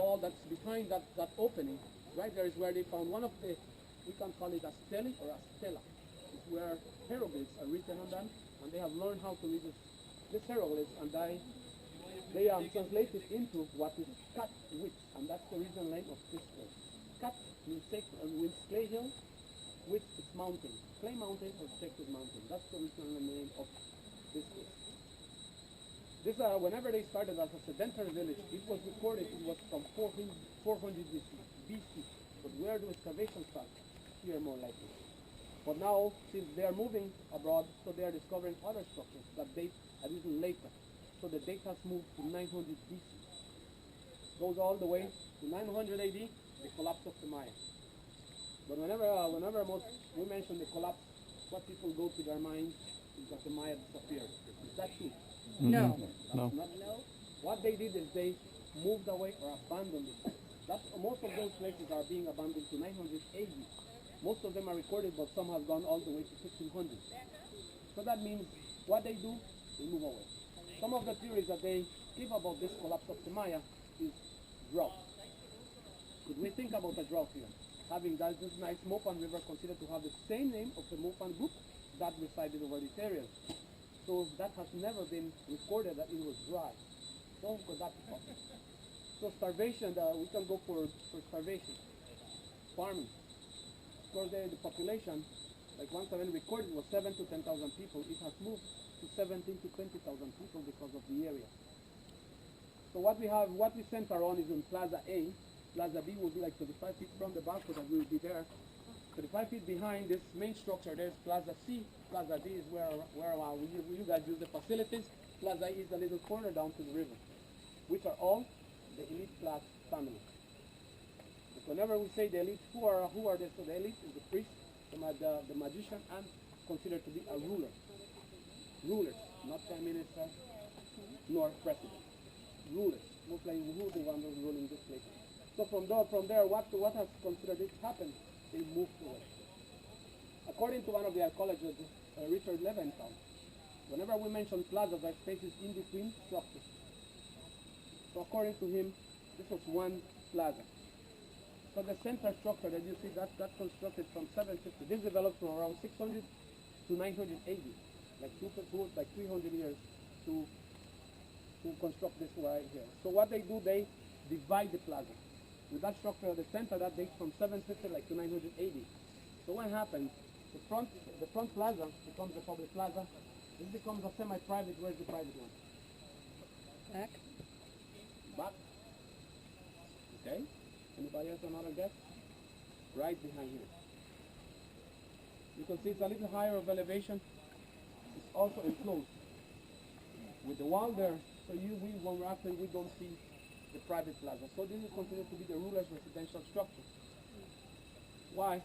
wall that's behind that opening, right there is where they found one of the, we can call it a stele or a stela. It's where hieroglyphs are written on them, and they have learned how to read this hieroglyphs, and they are translated into what is cat wit, and that's the original name of this place. Cat means clay hill, wit is mountain, clay mountain or sacred mountain. That's the original name of this place. This, whenever they started as a sedentary village, it was recorded it was from 400 BC. But where do excavations start? Here more likely. But now, since they are moving abroad, so they are discovering other structures that date a little later. So the date has moved to 900 BC. Goes all the way to 900 AD, the collapse of the Maya. But whenever we mention the collapse, what people go to their minds is that the Maya disappeared. Is that true? No. No. What they did is they moved away or abandoned it. Most of those places are being abandoned to 900 AD. Most of them are recorded, but some have gone all the way to 1500. So that means what they do, they move away. Some of the theories that they give about this collapse of the Maya is drought. Could we think about a drought here? Having this nice Mopan River considered to have the same name of the Mopan group that resided over this area. So that has never been recorded that it was dry. So could that be possible? So starvation, we can go for starvation. Farming. Of course, the population, like once again recorded, was 7 to 10,000 people. It has moved to 17 to 20,000 people because of the area. So what we center on is in Plaza A. Plaza B will be like 35 feet from the barcode that will be there. 35 feet behind this main structure, there's Plaza C. Plaza D is where you guys use the facilities. Plaza E is the little corner down to the river, which are all the elite class family. But whenever we say the elite, who are they? So the elite is the priest, the magician, and considered to be a ruler. Rulers, not prime minister, nor president. Rulers, most likely who the one who's ruling this place. So from there, what has considered it happened? They moved away. According to one of the archaeologists, Richard Leventhal, whenever we mention plazas, there are spaces in between structures. So according to him, this was one plaza. So the center structure that you see, that's constructed from 750. This developed from around 600 to 900 AD, like 300 years to construct this right here. So what they do, they divide the plaza. With that structure at the center, that dates from 750 like to 900 AD. So what happens? The front plaza becomes the public plaza. This becomes a semi-private. Where's the private one? Back. Back. Okay. Anybody else another guess? Right behind here. You can see it's a little higher of elevation. It's also enclosed with the wall there. So we don't see the private plaza. So this is considered to be the ruler's residential structure. Why?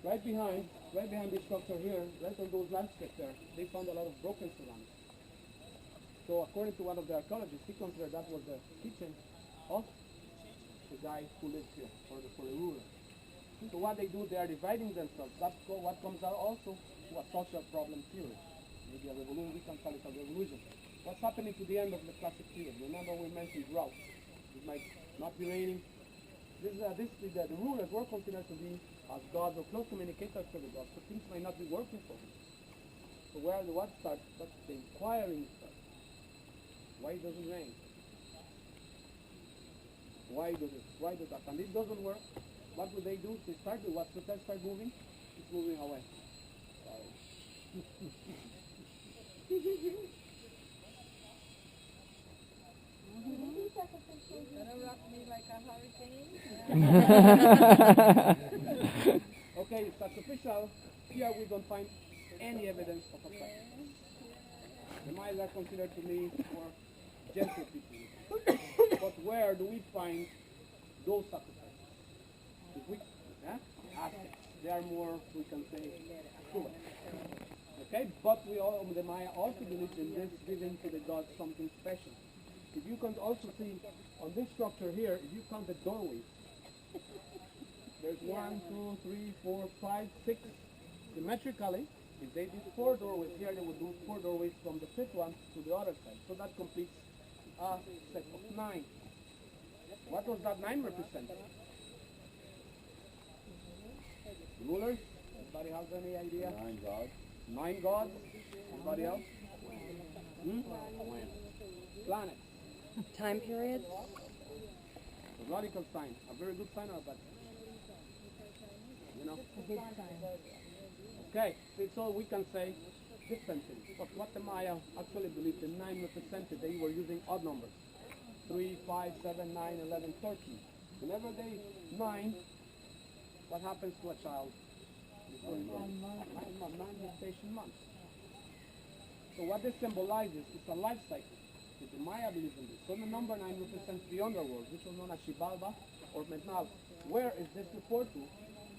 Right behind this structure here, right on those landscapes there, they found a lot of broken ceramics. So according to one of the archaeologists, he considered that was the kitchen of the guy who lived here, for the ruler. So what they do, they are dividing themselves. That's what comes out also to a social problem theory. Maybe a revolution, we can call it a revolution. What's happening to the end of the classic period? Remember we mentioned drought. It might not be raining. The rulers were considered to be as gods or close communicators to the gods, so things might not be working for them. So what starts? That's the inquiring starts. Why does it rain? Why does that? And it doesn't work. What would they do? They start to what? So they start moving. It's moving away. Sorry. Gonna rock me like a hurricane. Okay, sacrificial. Here we don't find any evidence of a sacrifice. The Mayas are considered to be more gentle people. But where do we find those sacrifices? If we ask, they are more, we can say, cruel. Okay, but the Maya also believe in this giving to the gods something special. If you can also see on this structure here, if you count the doorways, there's 1, 2, 3, 4, 5, 6. Symmetrically, if they did 4 doorways here, they would do 4 doorways from the 5th one to the other side. So that completes a set of 9. What does that 9 represent? Rulers? Anybody has any idea? 9 gods. 9 gods? Anybody else? Planet. Time period? Zodiacal sign. A very good sign or a bad sign? You know? Okay, so we can say different things. But what the Maya actually believed, the 9 represented, they were using odd numbers. 3, 5, 7, 9, 11, 13. Whenever they 9, what happens to a child? Before he goes? 9 gestation months. So what this symbolizes is a life cycle. The Maya believes in this. So the number 9 represents the underworld, which was known as Xibalba or Metnal. Where is this referred to?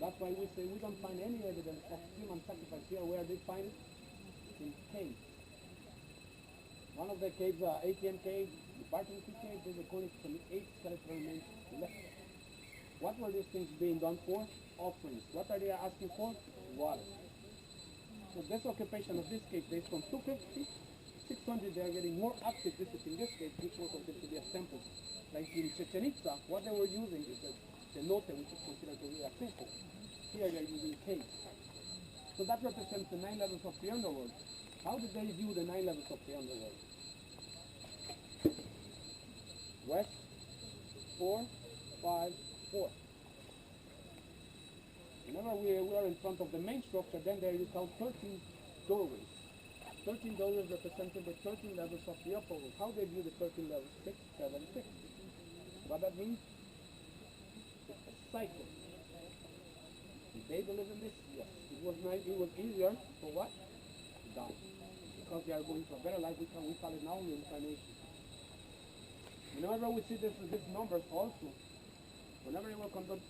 That's why we say we don't find any evidence of human sacrifice here. Where they find it? In caves. One of the caves, ATM cave, the Barton cave, is according to the 8 skeletal remains left. What were these things being done for? Offerings. What are they asking for? Water. So this occupation of this cave, based on 250, 600, they are getting more active visiting this cave, which was considered to be a temple. Like in Chichen Itza, what they were using is the cenote, which is considered to be a temple. Here they are using caves. So that represents the 9 levels of the underworld. How did they view the 9 levels of the underworld? West, 4, 5, 4. Whenever we are in front of the main structure, then there you count 13 doorways. 13 doorways represented the 13 levels of the upper world. How they view the 13 levels? 6, 7, 6. What that means? It's a cycle. Did they believe in this? Yes. It was nice. It was easier for what? To die. Because they are going to a better life, we call it now reincarnation. Whenever we see these numbers also, whenever they were converted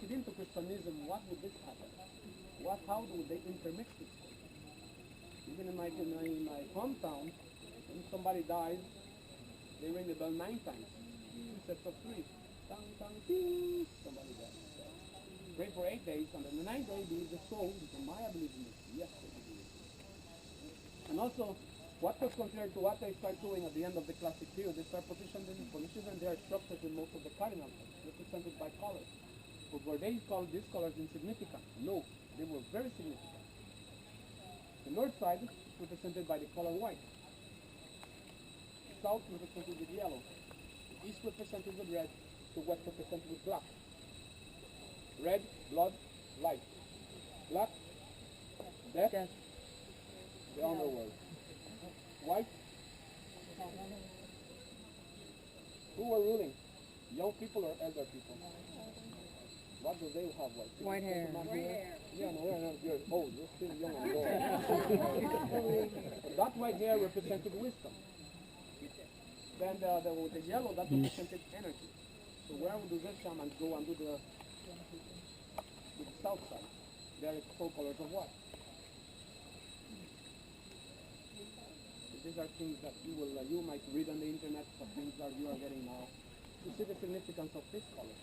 into Christianism, what would this happen? How would they intermix this? Even in my hometown, when somebody dies, they ring the bell 9 times. 2 sets of 3. Tang, tang, ding, somebody dies. Pray for 8 days, and then the 9th day, believe the soul, the Maya believes in this. Yes, they believe. And also, what was compared to what they start doing at the end of the classic period, they start positioning their structures in most of the cardinal points, represented by colors. But were they called these colors insignificant? No, they were very significant. The north side is represented by the color white. The south represented with yellow. The east represented with red. The west represented with black. Red, blood, life. Black, death. The underworld. White. Who were ruling? Young people or elder people? What do they have? White hair. Yeah, no, you're old. You're still young and old. That white hair represented wisdom. Then the yellow, that represented energy. So where would the shamans go and do the south side? They are 4 colors of what? These are things that you might read on the internet, some things that you are getting now. You see the significance of this color.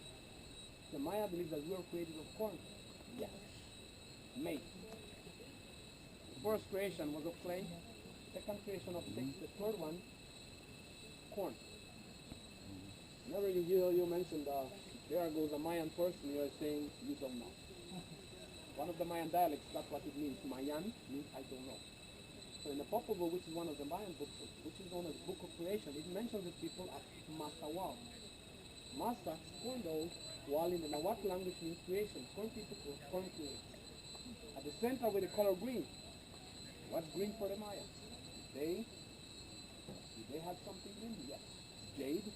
The Maya believes that we are created of corn. Yes. Made. The first creation was of clay. Second creation of 6. The third one, corn. Whenever you mentioned there goes a Mayan person, you are saying you don't know. One of the Mayan dialects, that's what it means. Mayan means I don't know. So in the Popol Vuh, which is one of the Mayan books, which is known as Book of Creation, it mentions the people as Masawal. Masa, corn dough, while in the Nahuatl language means creation. Corn people, corn creation. At the center with the color green. What's green for the Maya? Did they have something green? Yes. Jade.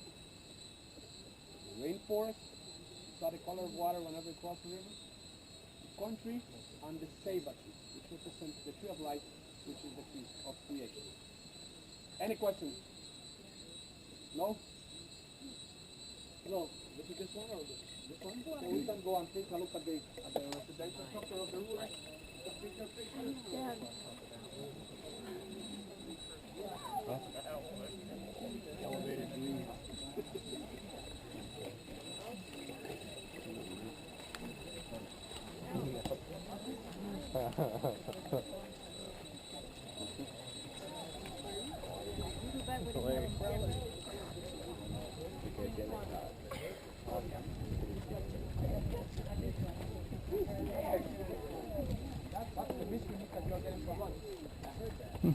Rainforest. You saw the color of water whenever you cross the river. The corn tree and the Seiba tree, which represents the tree of life, which is the tree of creation. Any questions? No? No. This is this one or this one? So we can go and take a look at the residential structure of the ruler. Elevated view.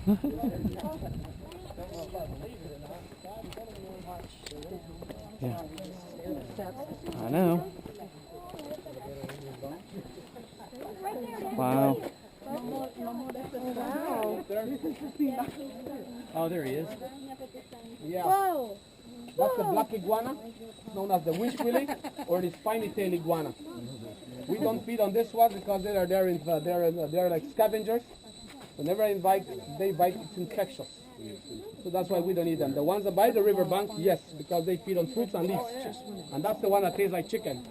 Yeah. I know. Wow. Oh, there he is. Yeah. Whoa! That's the black iguana, known as the winch willy, or the spiny tail iguana. We don't feed on this one because they're like scavengers. Whenever they bite, it's infectious. So that's why we don't eat them. The ones that bite the riverbank, yes, because they feed on fruits and leaves. And that's the one that tastes like chicken.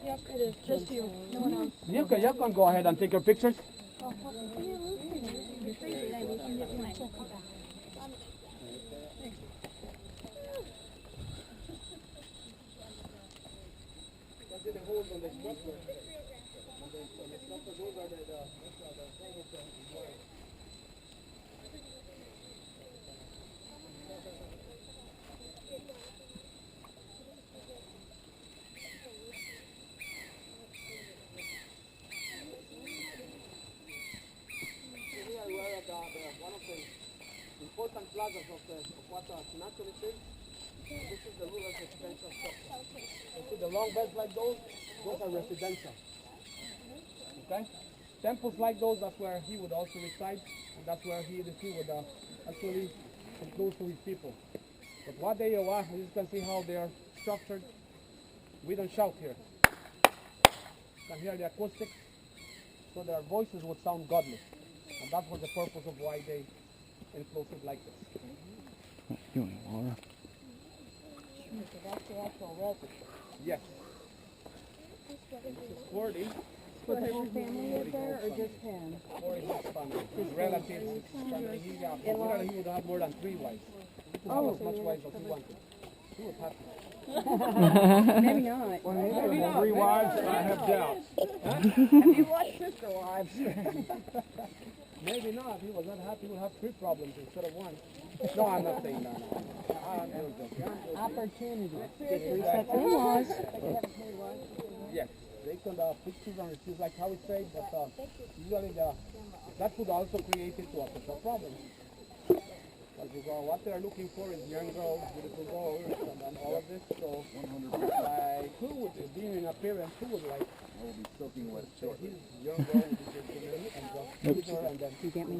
Yep, it is. Just you. No one else. You can go ahead and take your pictures. One of the important plazas of what Xunantunich is. This is the rural residential structure. You see the long beds like those are residential. Okay? Temples like those, that's where he would also reside, and that's where he would actually come close to his people. But what they are, you can see how they are structured. We don't shout here. You can hear the acoustics, so their voices would sound godly. And that was the purpose of why they enclosed it like this. You want water? That's the actual residence. Yes. This is 40. So the whole family is there, or just him? 40 his family. His relatives, family. He would have more than 3 wives. He could have as much wives as he wanted. He was happy. Maybe not. Or Maybe not. 3 wives, I have doubts. Have you watched Sister Wives? Maybe not. He was not happy. He would have 3 problems instead of 1. No, I'm not saying that. I'm joking. Opportunity. In-laws. Yes, they could fix it and refuse like how it's said, but usually that could also create situational problems. Because what they're looking for is young girls, beautiful girls, and all of this. So, like, who would, being in appearance, who would like? I will be soaking wet short. Young girl would be and just her and then. You get me?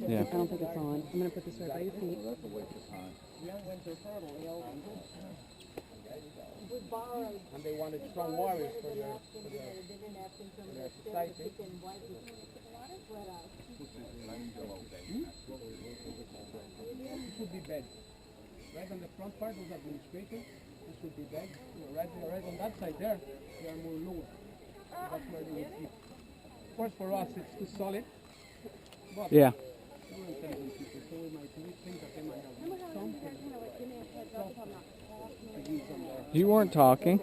Yeah. I don't think it's on. I'm going to put this right by your feet. That's a waste of time. Young winter turtle, and they wanted strong warriors for their society. This would be bed. Right on the front part was administrative. This would be bed. Right on that side there, they are more lower. So that's where they would keep. Of course, for us, it's too solid. But Yeah. we're intelligent people, so we might think that they might have something to use on there. You weren't talking.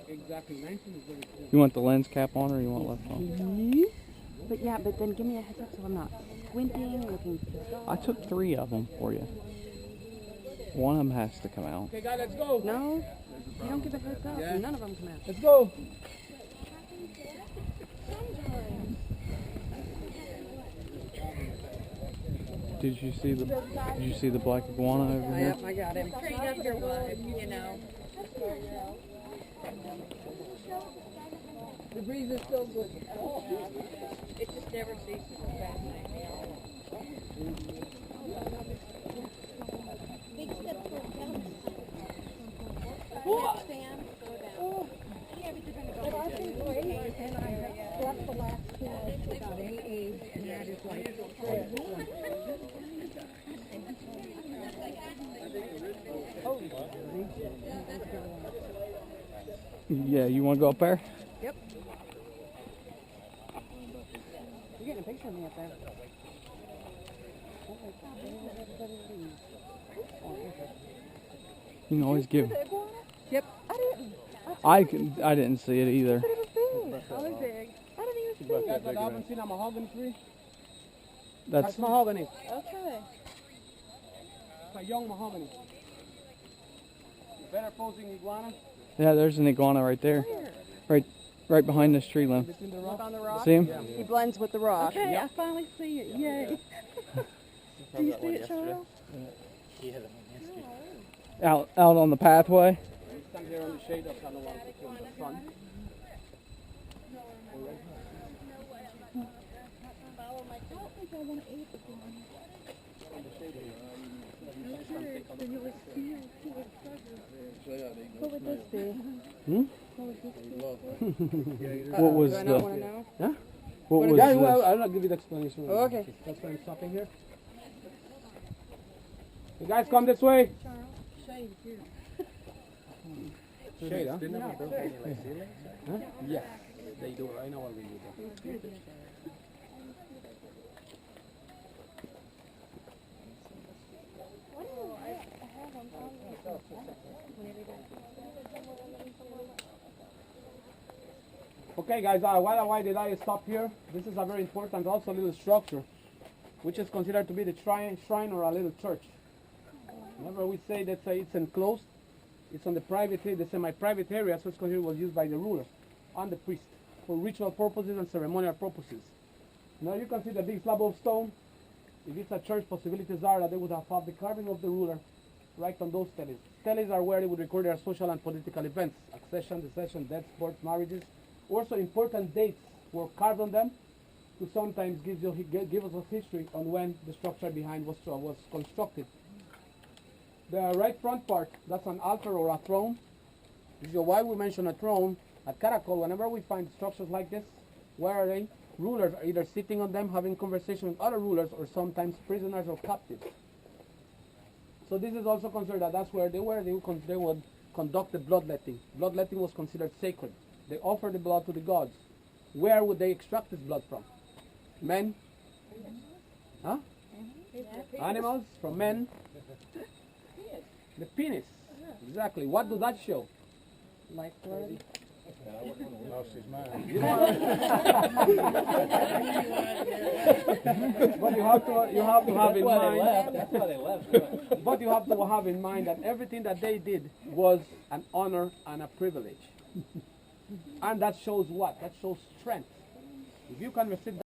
Exactly. 19 is very cool. You want the lens cap on or you want left on? But yeah, but then give me a heads up so I'm not squinting, looking pissed off. I took 3 of them for you. One of them has to come out. Okay, guys, let's go. No, you don't give a heads up. Yeah. None of them come out. Let's go. Did you see the black iguana over here? Yep, I got him. Treat up your wife, you know. The breeze is so good. It just never ceases to fascinate me. Big step towards down. What? Stand, go down. Yeah, but you're going to go. But I think great, and I have slept the last 2 nights without any age, and that is like Yeah, you want to go up there? Yep. You're getting a picture of me up there. You can always give. Yep. I didn't see it either. Probably big. I didn't even see You it. guys haven't seen a mahogany tree? That's That's mahogany. Okay. It's a young mahogany. Better posing iguana. yeah. There's an iguana right there. Here. Right. Right behind this tree limb. Between the Look rocks. on the rock. See him? He blends with the rock. Okay, I finally see it. Yay. Do you see it, Charles? Out on the pathway. We stand here on the shade of kind of like from the sun. What would this be? Hmm? What would this be? What was Do I the? not want to know? What was Yeah, the? well, I'll give you the explanation. Oh, okay. That's why I'm stopping here. You guys come this way. Shade, huh? Huh? Yes, they do. I know what we do. Okay, guys, why did I stop here? This is a very important, also little structure, which is considered to be the shrine or a little church. Whenever we say that it's enclosed, it's on the the semi-private area, so it's considered was used by the ruler and the priest for ritual purposes and ceremonial purposes. Now you can see the big slab of stone. If it's a church, possibilities are that they would have had the carving of the ruler right on those steles. Steles are where they would record their social and political events, accession, decession, deaths, births, marriages. Also important dates were carved on them to sometimes give us a history on when the structure behind was constructed. The right front part, that's an altar or a throne. This is why we mention a throne. At Caracol, whenever we find structures like this, where are they? Rulers are either sitting on them having conversation with other rulers or sometimes prisoners or captives. So this is also considered that that's where they would conduct the bloodletting. Bloodletting was considered sacred. They offered the blood to the gods. Where would they extract this blood from? Men? Huh? Animals? From men? The penis. Exactly. What does that show? Lifeblood. Lost his mind. But you have to have in mind. That's why they left. But you have to have in mind that everything that they did was an honor and a privilege. And that shows what? That shows strength. If you can resist